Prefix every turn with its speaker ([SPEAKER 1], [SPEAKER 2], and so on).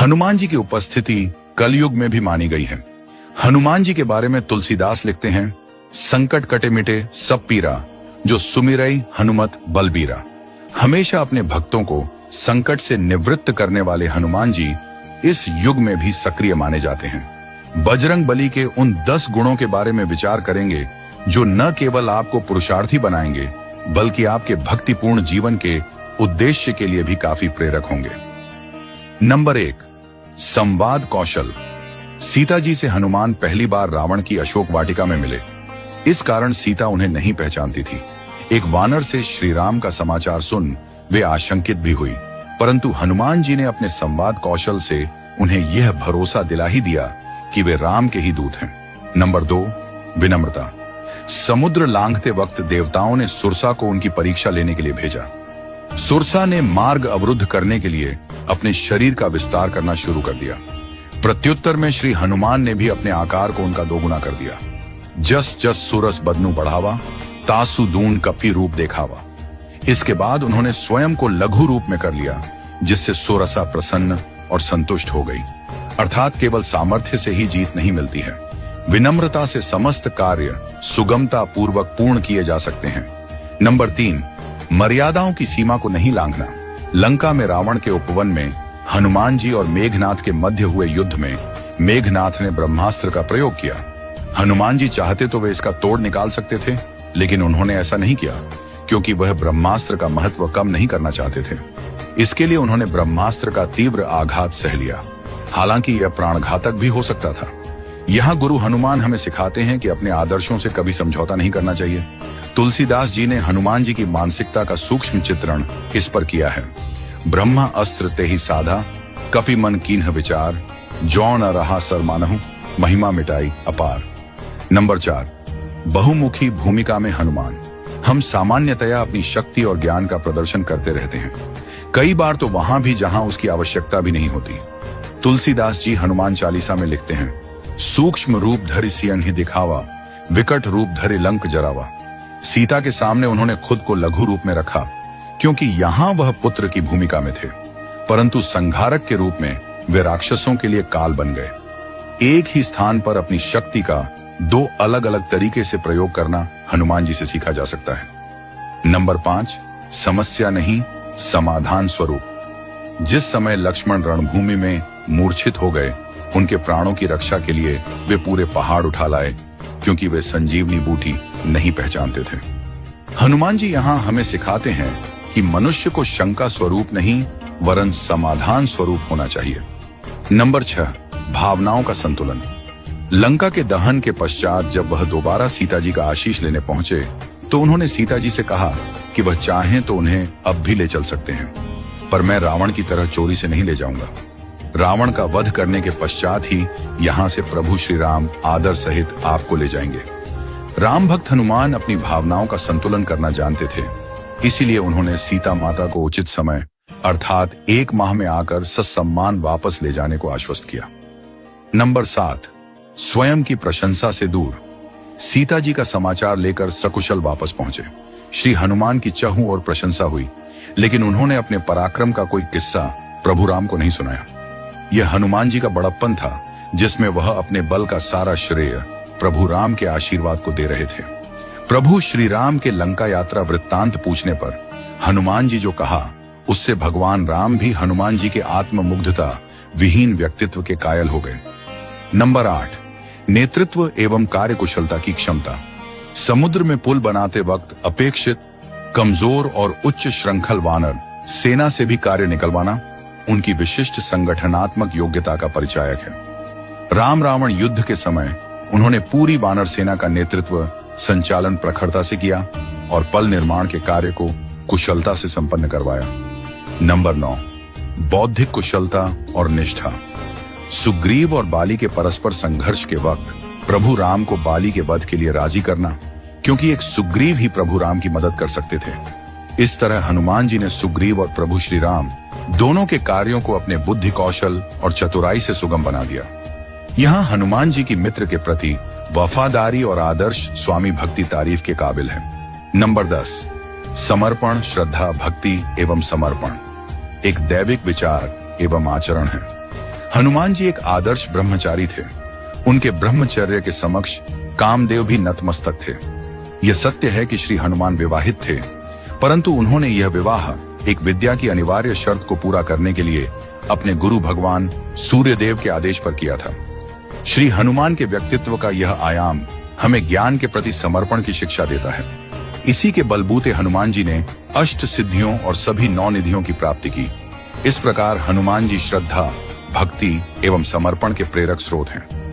[SPEAKER 1] हनुमान जी की उपस्थिति कलयुग में भी मानी गई है। हनुमान जी के बारे में तुलसीदास लिखते हैं, संकट कटे मिटे सब पीरा, जो सुमिरई हनुमत बलबीरा। हमेशा अपने भक्तों को संकट से निवृत्त करने वाले हनुमान जी इस युग में भी सक्रिय माने जाते हैं। बजरंग बली के उन 10 गुणों के बारे में विचार करेंगे जो न केवल आपको पुरुषार्थी बनाएंगे बल्कि आपके भक्तिपूर्ण जीवन के उद्देश्य के लिए भी काफी प्रेरक होंगे। नंबर 1, संवाद कौशल। सीता जी से हनुमान पहली बार रावण की अशोक वाटिका में मिले। इस कारण सीता उन्हें नहीं पहचानती थी। एक वानर से श्री राम का समाचार सुन वे आशंकित भी हुई, परंतु हनुमान जी ने अपने संवाद कौशल से उन्हें यह भरोसा दिला ही दिया कि वे राम के ही दूत हैं। नंबर 2, विनम्रता। समुद्र लांघते वक्त देवताओं ने सुरसा को उनकी परीक्षा लेने के लिए भेजा। सुरसा ने मार्ग अवरुद्ध करने के लिए अपने शरीर का विस्तार करना शुरू कर दिया। प्रत्युत्तर में श्री हनुमान ने भी अपने आकार को उनका दोगुना कर दिया। जस जस सुरस बदनू बढ़ावा, तासु दून कपी रूप देखावा। इसके बाद उन्होंने स्वयं को लघु रूप में कर लिया, जिससे सुरसा प्रसन्न और संतुष्ट हो गई। अर्थात केवल सामर्थ्य से ही जीत नहीं मिलती है, विनम्रता से समस्त कार्य सुगमता पूर्वक पूर्ण किए जा सकते हैं। नंबर 3, मर्यादाओं की सीमा को नहीं लांघना। लंका में रावण के उपवन में हनुमान जी और मेघनाथ के मध्य हुए युद्ध में मेघनाथ ने ब्रह्मास्त्र का प्रयोग किया। हनुमान जी चाहते तो वे इसका तोड़ निकाल सकते थे, लेकिन उन्होंने ऐसा नहीं किया क्योंकि वह ब्रह्मास्त्र का महत्व कम नहीं करना चाहते थे। इसके लिए उन्होंने ब्रह्मास्त्र का तीव्र आघात सह लिया, हालांकि यह प्राणघातक भी हो सकता था। यहाँ गुरु हनुमान हमें सिखाते हैं कि अपने आदर्शों से कभी समझौता नहीं करना चाहिए। तुलसीदास जी ने हनुमान जी की मानसिकता का सूक्ष्म चित्रण इस पर किया है। ब्रह्मा अस्त्र ते ही साधा, कपि मन कीन्ह विचार, जौ न रहा सर मानहु, महिमा मिटाई अपार। नंबर 4, बहुमुखी भूमिका में हनुमान। हम सामान्यतया अपनी शक्ति और ज्ञान का प्रदर्शन करते रहते हैं, कई बार तो वहां भी जहां उसकी आवश्यकता भी नहीं होती। तुलसीदास जी हनुमान चालीसा में लिखते हैं, सूक्ष्म रूप धरि सियन ही दिखावा, विकट रूप धरि लंक जरावा। सीता के सामने उन्होंने खुद को लघु रूप में रखा क्योंकि यहां वह पुत्र की भूमिका में थे, परंतु संहारक के रूप में वे राक्षसों के लिए काल बन गए। एक ही स्थान पर अपनी शक्ति का 2 अलग अलग तरीके से प्रयोग करना हनुमान जी से सीखा जा सकता है। नंबर 5, समस्या नहीं समाधान स्वरूप। जिस समय लक्ष्मण रणभूमि में मूर्छित हो गए, उनके प्राणों की रक्षा के लिए वे पूरे पहाड़ उठा लाए क्योंकि वे संजीवनी बूटी नहीं पहचानते थे। हनुमान जी यहाँ हमें सिखाते हैं कि मनुष्य को शंका स्वरूप नहीं वरन समाधान स्वरूप होना चाहिए। नंबर 6, भावनाओं का संतुलन। लंका के दहन के पश्चात जब वह दोबारा सीता जी का आशीष लेने पहुंचे तो उन्होंने सीता जी से कहा कि वह चाहें तो उन्हें अब भी ले चल सकते हैं, पर मैं रावण की तरह चोरी से नहीं ले जाऊंगा। रावण का वध करने के पश्चात ही यहाँ से प्रभु श्री राम आदर सहित आपको ले जाएंगे। राम भक्त हनुमान अपनी भावनाओं का संतुलन करना जानते थे, इसीलिए उन्होंने सीता माता को उचित समय अर्थात 1 माह में आकर ससम्मान वापस ले जाने को आश्वस्त किया। नंबर 7, स्वयं की प्रशंसा से दूर। सीता जी का समाचार लेकर सकुशल वापस पहुंचे। श्री हनुमान की चहु और प्रशंसा हुई, लेकिन उन्होंने अपने पराक्रम का कोई किस्सा प्रभु राम को नहीं सुनाया। यह हनुमान जी का बड़प्पन था, जिसमें वह अपने बल का सारा श्रेय प्रभु राम के आशीर्वाद को दे रहे थे। प्रभु श्री राम के लंका यात्रा वृत्तांत पूछने पर हनुमान जी जो कहा, उससे भगवान राम भी हनुमान जी के आत्ममुग्धता विहीन व्यक्तित्व के कायल हो गए। नंबर 8, नेतृत्व एवं कार्यकुशलता की क्षमता। समुद्र में पुल बनाते वक्त अपेक्षित कमजोर और उच्च श्रृंखल वानर सेना से भी कार्य निकलवाना उनकी विशिष्ट संगठनात्मक योग्यता का परिचायक है। राम रावण युद्ध के समय उन्होंने पूरी वानर सेना का नेतृत्व संचालन प्रखरता से किया और पल निर्माण के कार्य को कुशलता से संपन्न करवाया। नंबर 9, बौद्धिक कुशलता और निष्ठा। सुग्रीव और बाली के परस्पर संघर्ष के वक्त प्रभु राम को बाली के वध के लिए राजी करना, क्योंकि एक सुग्रीव ही प्रभु राम की मदद कर सकते थे। इस तरह हनुमान जी ने सुग्रीव और प्रभु श्री राम दोनों के कार्यों को अपने बुद्धि कौशल और चतुराई से सुगम बना दिया। यहाँ हनुमान जी की मित्र के प्रति वफादारी और आदर्श स्वामी भक्ति तारीफ के काबिल है। नंबर 10, समर्पण, श्रद्धा, भक्ति एवं समर्पण एक दैविक विचार एवं आचरण है। हनुमान जी एक आदर्श ब्रह्मचारी थे। उनके ब्रह्मचर्य के समक्ष कामदेव भी नतमस्तक थे। यह सत्य है कि श्री हनुमान विवाहित थे, परंतु उन्होंने यह विवाह एक विद्या की अनिवार्य शर्त को पूरा करने के लिए अपने गुरु भगवान सूर्यदेव के आदेश पर किया था। श्री हनुमान के व्यक्तित्व का यह आयाम हमें ज्ञान के प्रति समर्पण की शिक्षा देता है। इसी के बलबूते हनुमान जी ने अष्ट सिद्धियों और सभी 9 निधियों की प्राप्ति की। इस प्रकार हनुमान जी श्रद्धा, भक्ति एवं समर्पण के प्रेरक स्रोत हैं।